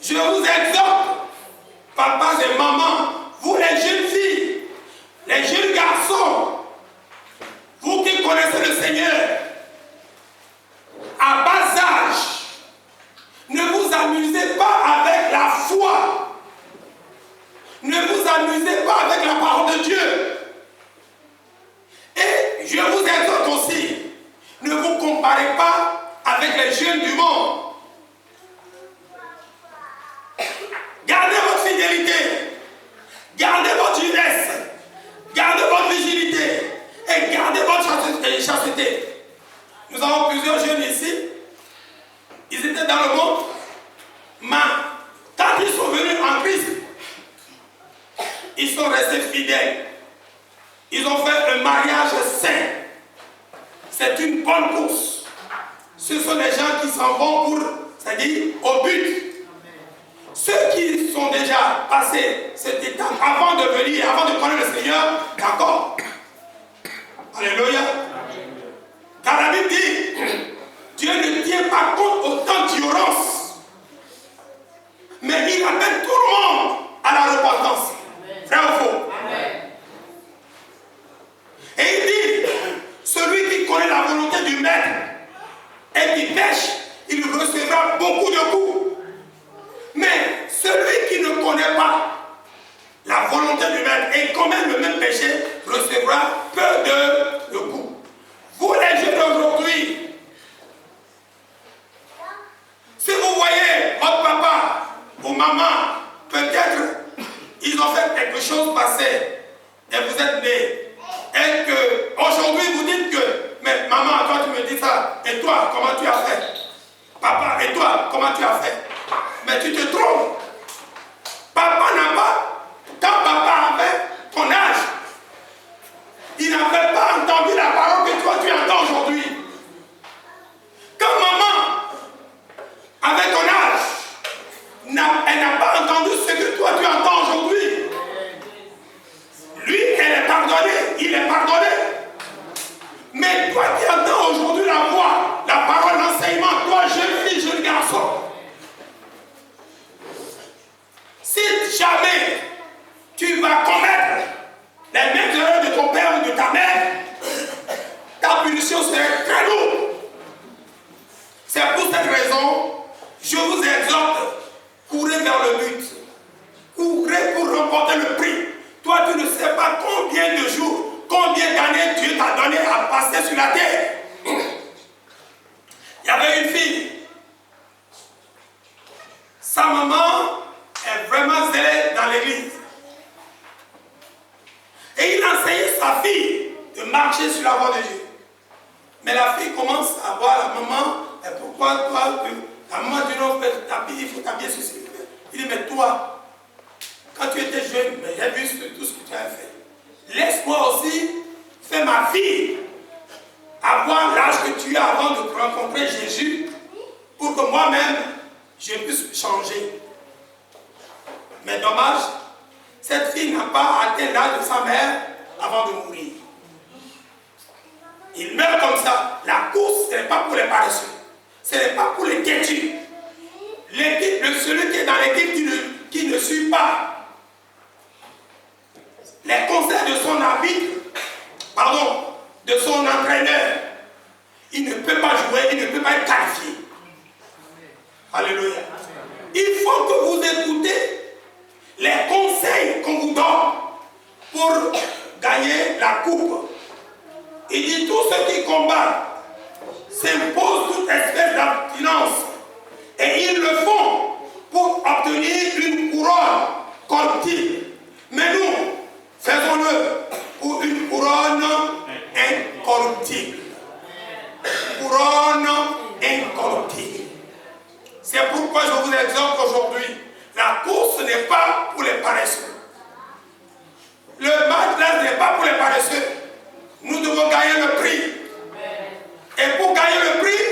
Je vous exhorte, papas et mamans, vous les jeunes filles, les jeunes garçons, vous qui connaissez le Seigneur, à bas âge, ne vous amusez pas avec la foi. Ne vous amusez pas avec la parole de Dieu. Et je vous exhorte aussi, ne vous comparez pas avec les jeunes du monde. Gardez votre fidélité, gardez votre jeunesse, gardez votre vigilité et gardez votre chasteté. Nous avons plusieurs jeunes ici, ils étaient dans le monde, mais quand ils sont venus en Christ, ils sont restés fidèles. Ils ont fait un mariage saint. C'est une bonne course. Ce sont des gens qui s'en vont pour, c'est-à-dire au but. Ceux qui sont déjà passés cette étape avant de venir, avant de connaître le Seigneur, d'accord. Alléluia. Car la Bible dit, Dieu ne tient pas compte au temps d'ignorance, mais il appelle tout le monde à la repentance. Vrai ou faux? Et il dit, celui qui connaît la volonté du maître et qui pêche, il recevra beaucoup de coups. Mais celui qui ne connaît pas la volonté du maître et commet le même péché recevra peu de coups. Vous les jeunes d'aujourd'hui, si vous voyez votre papa ou maman, peut-être ils ont fait quelque chose passé et vous êtes nés. Et que aujourd'hui vous dites que, mais maman, toi tu me dis ça, et toi, comment tu as fait? Papa, et toi, comment tu as fait? Mais tu te trompes. Papa n'a pas, quand papa avait ton âge, il n'avait pas entendu la parole que toi tu entends aujourd'hui. Quand maman avait ton âge, elle n'a pas entendu ce que toi tu entends aujourd'hui. Lui, elle est pardonnée, il est pardonné. Mais toi qui entends aujourd'hui la voix, la parole, l'enseignement, toi jeune fille, jeune garçon, si jamais tu vas commettre les mêmes erreurs de ton père ou de ta mère, ta punition serait très lourde. C'est pour cette raison, je vous exhorte, courez vers le but. Courez pour remporter le prix. Toi, tu ne sais pas combien de jours, combien d'années Dieu t'a donné à passer sur la terre. Il y avait une fille. Sa maman est vraiment zélée dans l'église. Et il enseignait sa fille de marcher sur la voie de Dieu. Mais la fille commence à voir la maman. Et pourquoi toi, la maman dit non, il faut t'habiller ceci. Il dit, mais toi, quand tu étais jeune, j'ai vu tout ce que tu as fait. Laisse-moi aussi faire ma fille avoir l'âge que tu as avant de rencontrer Jésus pour que moi-même, je puisse changer. Mais dommage, cette fille n'a pas atteint l'âge de sa mère avant de mourir. Il meurt comme ça. La course, ce n'est pas pour les paresseux. Ce n'est pas pour les têtus. Celui qui est dans l'équipe qui ne suit pas les conseils de son arbitre, de son entraîneur, il ne peut pas jouer, il ne peut pas être qualifié. Alléluia. Il faut que vous écoutez les conseils qu'on vous donne pour gagner la coupe. Il dit tous ceux qui combattent s'imposent toute espèce d'abstinence et ils le font pour obtenir une couronne corruptible. Mais nous, faisons-le pour une couronne incorruptible. Couronne incorruptible. C'est pourquoi je vous exhorte aujourd'hui. La course n'est pas pour les paresseux. Le match là n'est pas pour les paresseux. Nous devons gagner le prix. Et pour gagner le prix,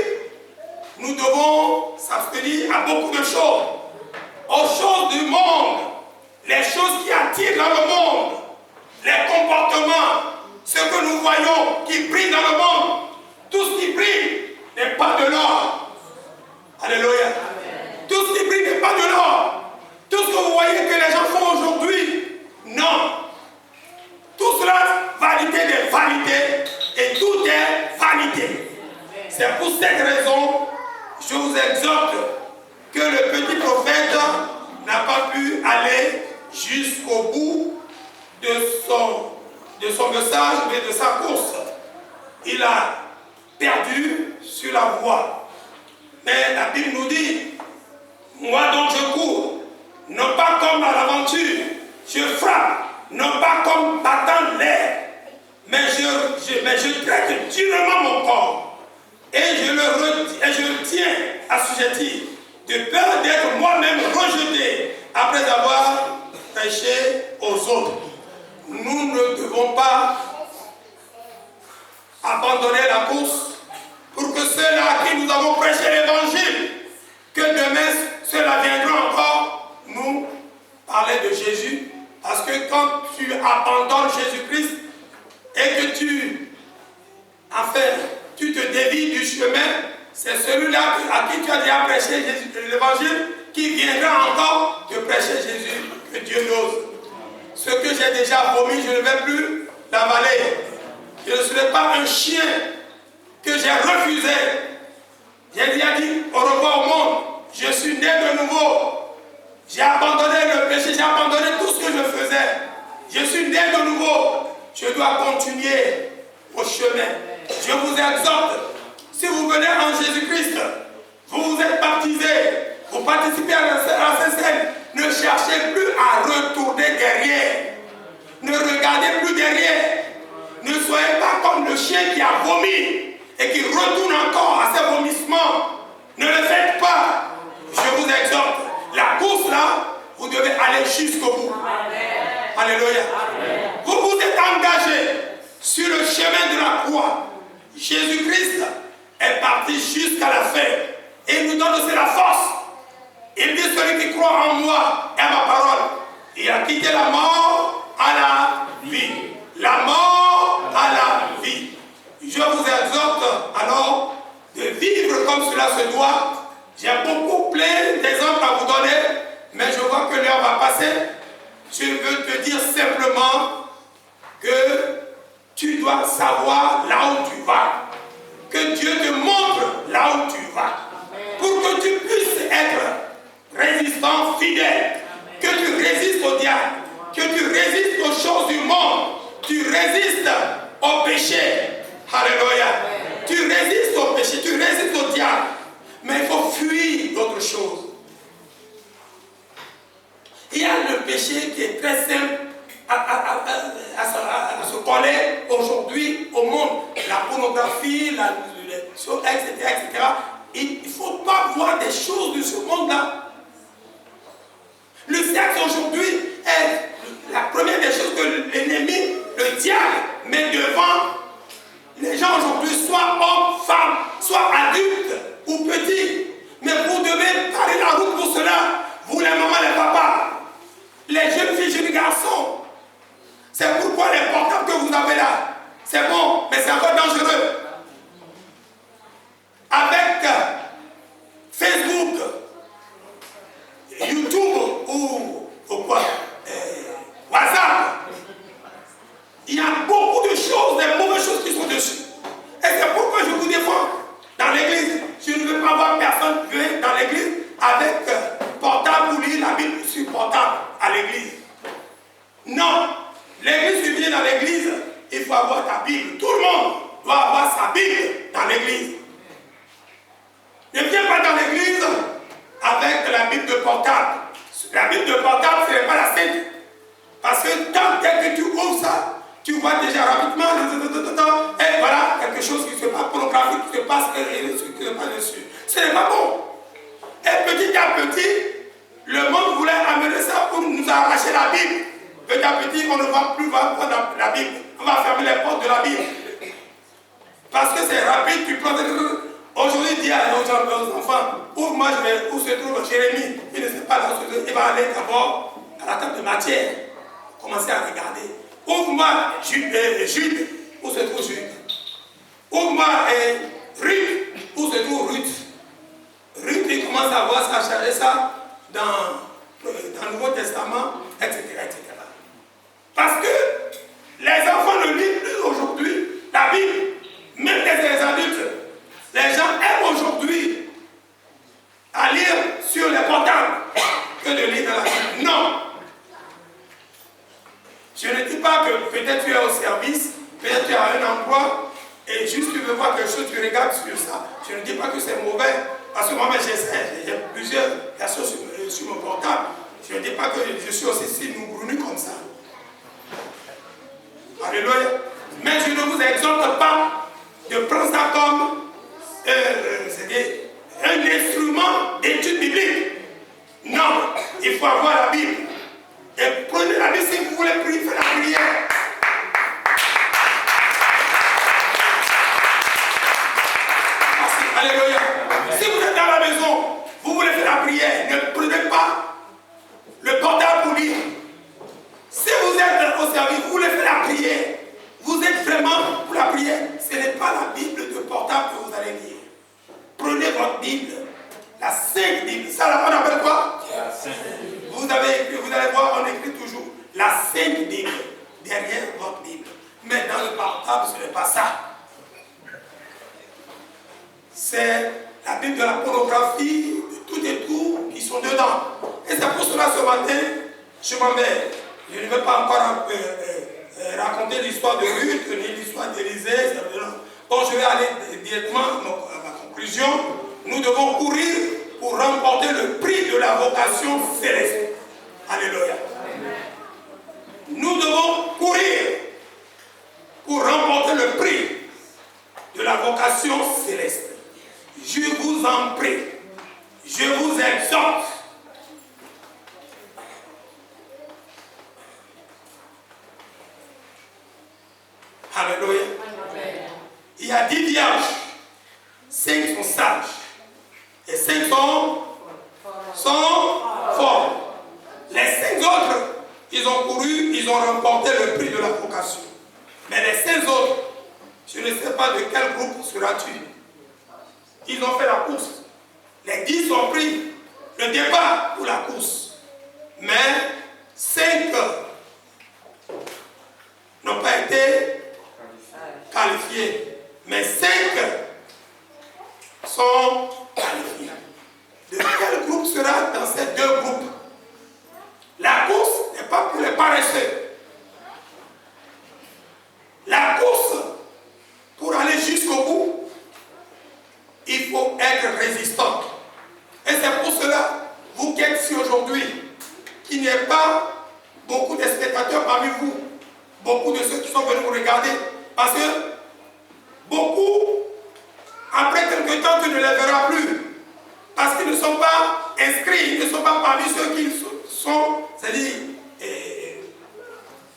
nous devons s'abstenir à beaucoup de choses. Aux choses du monde. Les choses qui attirent dans le monde. Les comportements. Ce que nous voyons qui brille dans le monde. Tout ce qui brille n'est pas de l'or. Alléluia. Tout ce qui brille n'est pas de l'or. jusqu'au bout de son message, mais de sa course. Il a perdu sur la voie. Mais la Bible nous dit, moi donc je cours, non pas comme à l'aventure, je frappe, non pas comme battant l'air, mais je traite durement mon corps. Et je le tiens assujetti, de peur d'être moi-même rejeté après avoir prêché aux autres. Nous ne devons pas abandonner la course pour que ceux-là à qui nous avons prêché l'évangile, que demain ceux-là viendront encore nous parler de Jésus. Parce que quand tu abandonnes Jésus-Christ et que tu te dévies du chemin, c'est celui-là à qui tu as déjà prêché l'évangile qui viendra encore te prêcher Jésus, que Dieu n'ose. Ce que j'ai déjà vomi, je ne vais plus l'avaler. Je ne serai pas un chien que j'ai refusé. J'ai déjà dit au revoir au monde. Je suis né de nouveau. J'ai abandonné le péché, j'ai abandonné tout ce que je faisais. Je suis né de nouveau. Je dois continuer au chemin. Je vous exhorte, si vous venez en Jésus-Christ, vous vous êtes baptisés, vous participez à la Sainte-Seine, ne cherchez plus à retourner derrière. Ne regardez plus derrière. Ne soyez pas comme le chien qui a vomi et qui retourne encore à ses vomissements. Ne le faites pas. Je vous exhorte. La course là, vous devez aller jusqu'au bout. Amen. Alléluia. Amen. Vous vous êtes engagé sur le chemin de la croix. Jésus-Christ est parti jusqu'à la fin. Et il nous donne aussi la force. Il dit, celui qui croit en moi et à ma parole, il a quitté la mort à la vie. La mort à la vie. Je vous exhorte alors de vivre comme cela se doit. J'ai beaucoup plein d'exemples à vous donner, mais je vois que l'heure va passer. Je veux te dire simplement que tu dois savoir là où tu vas. Que Dieu te montre là où tu vas. Pour que tu puisses être résistant, fidèle. Que tu résistes au diable. Que tu résistes aux choses du monde. Tu résistes au péché. Alléluia. Tu résistes au péché, tu résistes au diable. Mais il faut fuir d'autres choses. Il y a le péché qui est très simple à se coller aujourd'hui au monde. La pornographie, etc., etc. Il ne faut pas voir des choses de ce monde-là. Le sexe aujourd'hui est la première des choses que l'ennemi, le diable, met devant les gens aujourd'hui, soit hommes, femmes, soit adultes ou petits. Mais vous devez parler la route pour cela. Vous les mamans, les papas, les jeunes filles, jeunes garçons. C'est pourquoi les portables que vous avez là, c'est bon, mais c'est encore dangereux. Avec Facebook, YouTube ou quoi, WhatsApp, il y a beaucoup de choses, des mauvaises choses qui sont dessus. Et c'est pourquoi je vous défends dans l'église. Je ne veux pas voir personne venir dans l'église avec portable ou lire la Bible sur portable à l'église. Non. L'église, tu viens dans l'église, il faut avoir ta Bible. Tout le monde doit avoir sa Bible dans l'église. Ne viens pas dans l'église avec la Bible de portable. La Bible de portable, ce n'est pas la Sainte. Parce que dès que tu ouvres ça, tu vois déjà rapidement, et voilà, quelque chose qui se passe, pornographique, qui se passe dessus. Ce n'est pas bon. Et petit à petit, le monde voulait amener ça pour nous arracher la Bible. Petit à petit, on ne va plus voir la Bible. On va fermer les portes de la Bible. Parce que c'est rapide, tu prends... Aujourd'hui, dis aux enfants, ouvre-moi, où se trouve Jérémie. Il ne sait pas là où se trouve. Il va aller d'abord à la table de matière. Commencer à regarder. Ouvre-moi Jude, où se trouve Jude. Ouvre-moi Ruth, où se trouve Ruth. Ruth, il commence à voir ça, à chercher ça dans le Nouveau Testament, etc., etc. Parce que les enfants ne lisent plus aujourd'hui la Bible, même les adultes. Les gens aiment aujourd'hui à lire sur les portables que de lire dans la Bible. Non. choses, tu regardes sur ça. Je ne dis pas que c'est mauvais, parce que moi-même j'essaie, j'ai plusieurs versions sur mon portable. Je ne dis pas que je suis aussi si noubrunu comme ça. Alléluia. Mais je ne vous exhorte pas de prendre ça comme un instrument d'étude biblique. Non, il faut avoir la Bible. Et prenez la Bible si vous voulez prier, faire la prière. Alléluia. Si vous êtes dans la maison, vous voulez faire la prière, ne prenez pas le portable pour lire. Si vous êtes au service, vous voulez faire la prière, vous êtes vraiment pour la prière, ce n'est pas la Bible de portable que vous allez lire. Prenez votre Bible, la Sainte Bible. Ça, on appelle quoi? Vous allez voir, on écrit toujours la Sainte Bible derrière votre Bible. Mais dans le portable, ce n'est pas ça. C'est la Bible de la pornographie, de tout et tout qui sont dedans. Et c'est pour cela ce matin, je m'en vais. Je ne vais pas encore raconter l'histoire de Ruth, ni l'histoire d'Élisée. Bon, je vais aller directement à ma conclusion. Nous devons courir pour remporter le prix de la vocation céleste. Alléluia. Nous devons courir pour remporter le prix de la vocation céleste. Je vous en prie, je vous exhorte. Alléluia. Il y a 10 vierges, 5 sont sages et 5 sont forts. Les 5 autres, ils ont couru, ils ont remporté le prix de la vocation. Mais les 5 autres, je ne sais pas de quel groupe seras-tu. Ils ont fait la course. Les 10 ont pris le départ pour la course. Mais 5 n'ont pas été qualifiés. Mais 5 sont qualifiés. De quel groupe sera dans ces 2 groupes? La course n'est pas pour les paresseux. La course, pour aller jusqu'au bout, il faut être résistant. Et c'est pour cela, vous qui êtes ici aujourd'hui, qu'il n'y ait pas beaucoup de spectateurs parmi vous, beaucoup de ceux qui sont venus vous regarder, parce que beaucoup, après quelque temps, tu ne les verras plus. Parce qu'ils ne sont pas inscrits, ils ne sont pas parmi ceux qui sont, c'est-à-dire,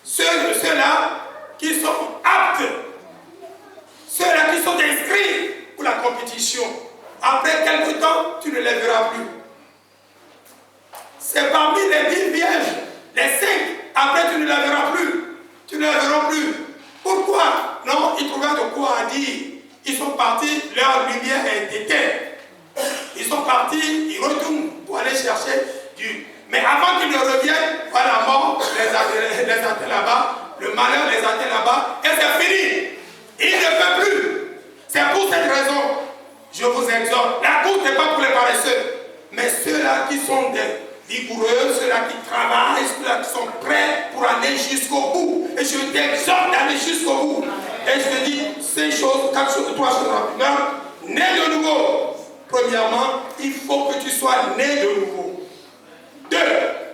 ceux-là qui sont aptes, ceux-là qui sont inscrits pour la compétition. Après quelque temps, tu ne les verras plus. C'est parmi les 10 vierges, les 5, après tu ne les verras plus. Tu ne les verras plus. Pourquoi? Non, ils trouvaient de quoi à dire. Ils sont partis, leur lumière est éteinte. Ils sont partis, ils retournent pour aller chercher du... Mais avant qu'ils ne reviennent, voilà, la mort les atteint là-bas, le malheur les atteint là-bas, et c'est fini. Ils ne peuvent plus. C'est pour cette raison, je vous exhorte. La course n'est pas pour les paresseux, mais ceux-là qui sont des vigoureux, ceux-là qui travaillent, ceux-là qui sont prêts pour aller jusqu'au bout. Et je t'exhorte d'aller jusqu'au bout. Et je te dis 5 choses, 4 choses, 3 choses rapidement. Né de nouveau. Premièrement, il faut que tu sois né de nouveau. 2.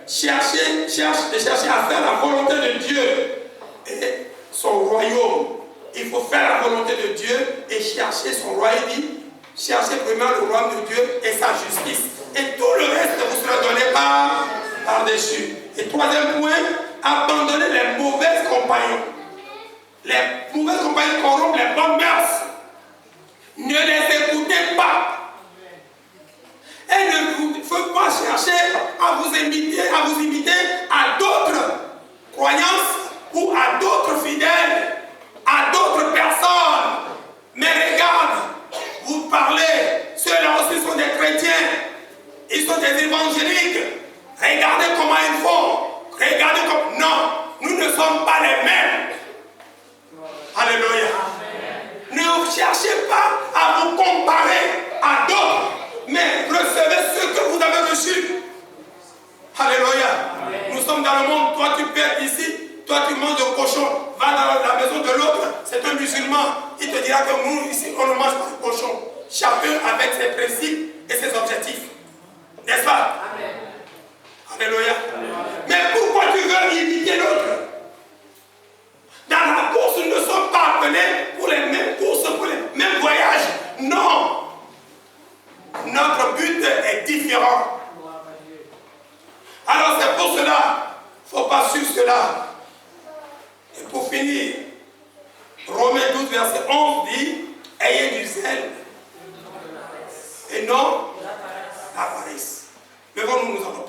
Chercher à faire la volonté de Dieu et son royaume. Il faut faire la volonté de Dieu et chercher son royaume. Chercher premièrement le royaume de Dieu et sa justice. Et tout le reste vous sera donné par-dessus. Et 3e point, abandonner les mauvais compagnons. Les mauvais compagnons corrompent les bonnes mœurs. Ne les écoutez pas. Et ne faut pas chercher à vous imiter à d'autres croyances ou à d'autres fidèles, à d'autres personnes. Mais regarde, vous parlez, ceux-là aussi sont des chrétiens, ils sont des évangéliques. Regardez comment ils font. Regardez comme... Non, nous ne sommes pas les mêmes. Alléluia. Ne cherchez pas à vous comparer à d'autres, mais recevez ce que vous avez reçu. Alléluia. Nous sommes dans le monde, toi tu peux être ici, toi tu manges de cochon, va vas dans la maison de l'autre, c'est un musulman. Il te dira que nous, ici, on ne mange pas de cochon. Chacun avec ses principes et ses objectifs. N'est-ce pas? Amen. Alléluia. Mais pourquoi tu veux imiter l'autre? Dans la course, nous ne sommes pas appelés pour les mêmes courses, pour les mêmes voyages. Non. Notre but est différent. Alors c'est pour cela, il ne faut pas suivre cela. Et pour finir, Romains 12, verset 11 dit, ayez du zèle et non la paresse. Levons-nous, nous allons